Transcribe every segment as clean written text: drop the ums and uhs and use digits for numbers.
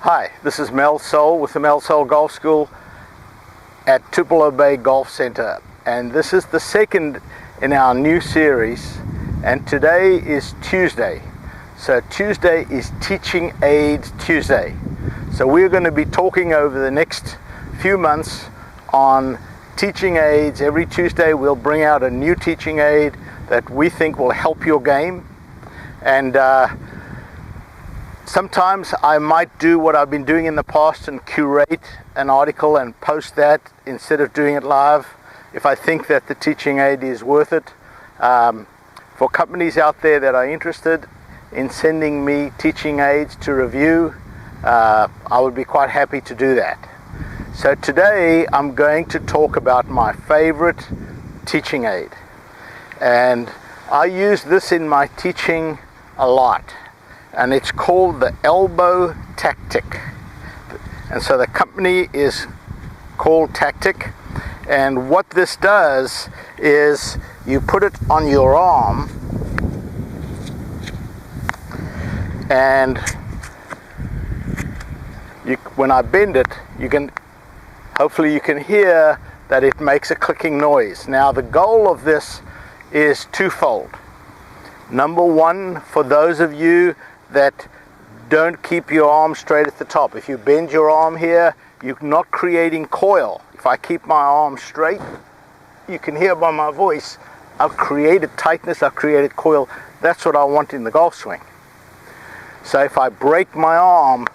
Hi, this is Mel Soul with the Mel Soul Golf School at Tupelo Bay Golf Center, and this is the second in our new series, and today is Tuesday. So Tuesday is Teaching Aids Tuesday. So we're going to be talking over the next few months on teaching aids. Every Tuesday we'll bring out a new teaching aid that we think will help your game, and sometimes I might do what I've been doing in the past and curate an article and post that instead of doing it live if I think that the teaching aid is worth it. For companies out there that are interested in sending me teaching aids to review, I would be quite happy to do that. So today I'm going to talk about my favorite teaching aid, and I use this in my teaching a lot. And it's called the elbow Tac-Tic, and so the company is called Tac-Tic, and what this does is you put it on your arm, and when I bend it, hopefully you can hear that it makes a clicking noise. Now the goal of this is twofold. Number one, for those of you that don't keep your arm straight at the top. If you bend your arm here, you're not creating coil. If I keep my arm straight, you can hear by my voice, I've created tightness, I've created coil. That's what I want in the golf swing. So if I break my arm,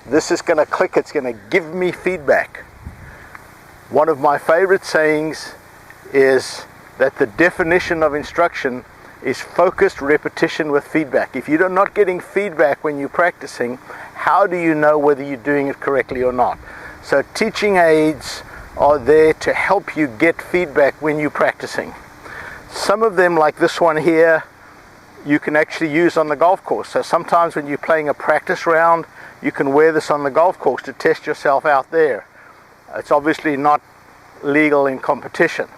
this is going to click, it's going to give me feedback. One of my favorite sayings is that the definition of instruction is focused repetition with feedback. If you're not getting feedback when you're practicing, how do you know whether you're doing it correctly or not? So teaching aids are there to help you get feedback when you're practicing. Some of them, like this one here, you can actually use on the golf course. So sometimes when you're playing a practice round, you can wear this on the golf course to test yourself out there. It's obviously not legal in competition.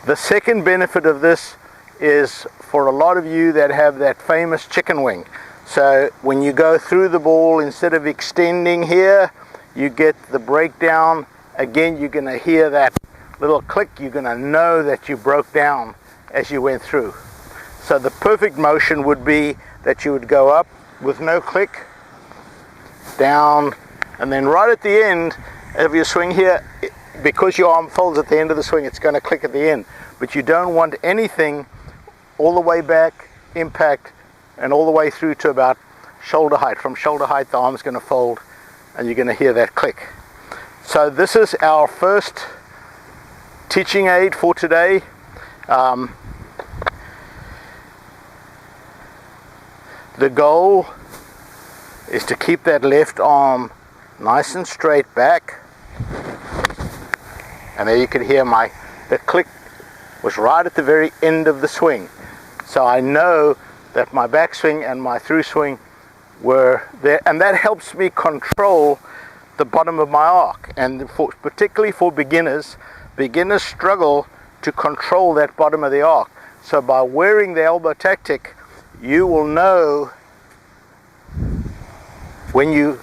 The second benefit of this is for a lot of you that have that famous chicken wing. So when you go through the ball, instead of extending here, you get the breakdown. Again, you're going to hear that little click. You're going to know that you broke down as you went through. So the perfect motion would be that you would go up with no click, down, and then right at the end of your swing here, because your arm folds at the end of the swing, it's going to click at the end. But you don't want anything all the way back, impact, and all the way through to about shoulder height. From shoulder height, the arm's going to fold, and you're going to hear that click. So this is our first teaching aid for today. The goal is to keep that left arm nice and straight back, and there you can hear the click was right at the very end of the swing. So I know that my backswing and my through swing were there, and that helps me control the bottom of my arc. And particularly for beginners struggle to control that bottom of the arc. So by wearing the elbow Tac-Tic, you will know when you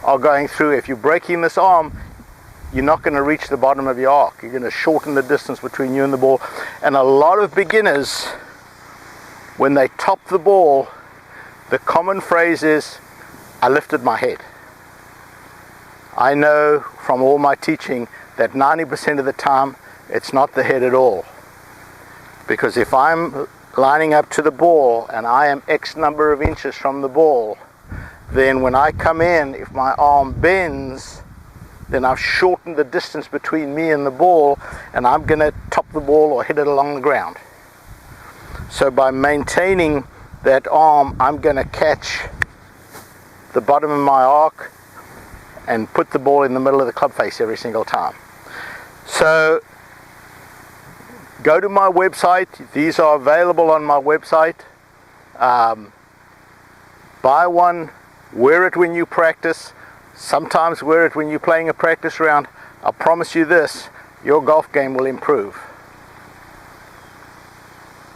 are going through. If you're breaking this arm, you're not going to reach the bottom of your arc. You're going to shorten the distance between you and the ball. And a lot of beginners, when they top the ball, the common phrase is, I lifted my head. I know from all my teaching that 90% of the time, it's not the head at all. Because if I'm lining up to the ball and I am X number of inches from the ball, then when I come in, if my arm bends, then I've shortened the distance between me and the ball, and I'm going to top the ball or hit it along the ground. So by maintaining that arm, I'm going to catch the bottom of my arc and put the ball in the middle of the club face every single time. So go to my website. These are available on my website. Buy one, wear it when you practice. Sometimes wear it when you're playing a practice round. I promise you this, your golf game will improve.